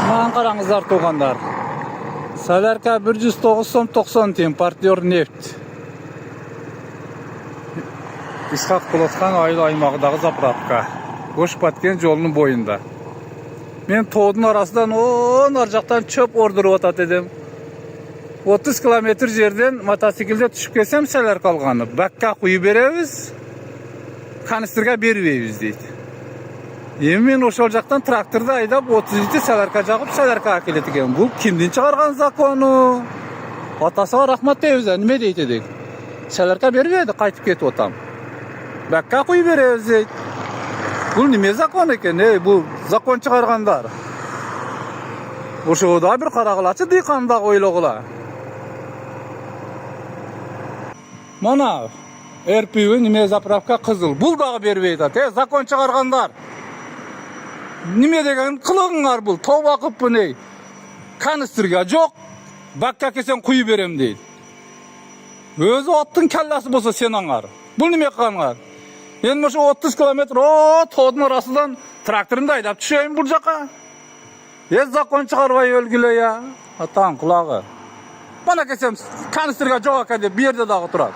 Mağan qarаңыздар туғандар. Солярка 109 сом 90 тиын, партнер нефть. Исхақ Құлатқан айыл аймағыдағы заправка. Бош Баткен жолының бойында. Мен тоудың арасынан ар жақтан чөп ордырып атат едім. 30 километр жерден мотоциклде түшіп келсем, солярка алғаны. Бакка құйып береміз, канистрға бербейміз дейді. Мен ошол жақтан тракторды айдап 30 солярка жағып, солярка әкелет екен. Бұл кімден шығарған законы? Атасыға рахмат дейміз, неме дейді едік. Солярка бербейді, қайтып кетіп отам. Бакка құйып береміз дейді. Бұл неме закон екен, бұл закон шығарғандар. Ошода бір қарағылачы дейқанда ойлығыла. Мана, РПУ неме заправка қызыл. Бұл дағы бербейді. Закон шығарғандар. Неме деген қылығыңар бұл. Тоба қып бұней. Канистрға жоқ. Бакка кесен құйып берем дейді. Өзі оттың кәлласы болса сен аңар. Бұл неме қанғар? Енді мұшы 30 километр тоудың арасынан тракторымды айдап түшейін бұл жаққа. Закон шығарбай өлгілі я. Атаң құлағы. Бана кесем канистрға жоқ екен деп берді дағы тұрады.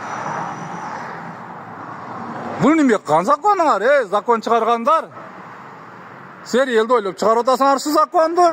Бұл неме қан законыңар, закон шығарғандар. Сен елді ойлап шығар отасыңаршы законды.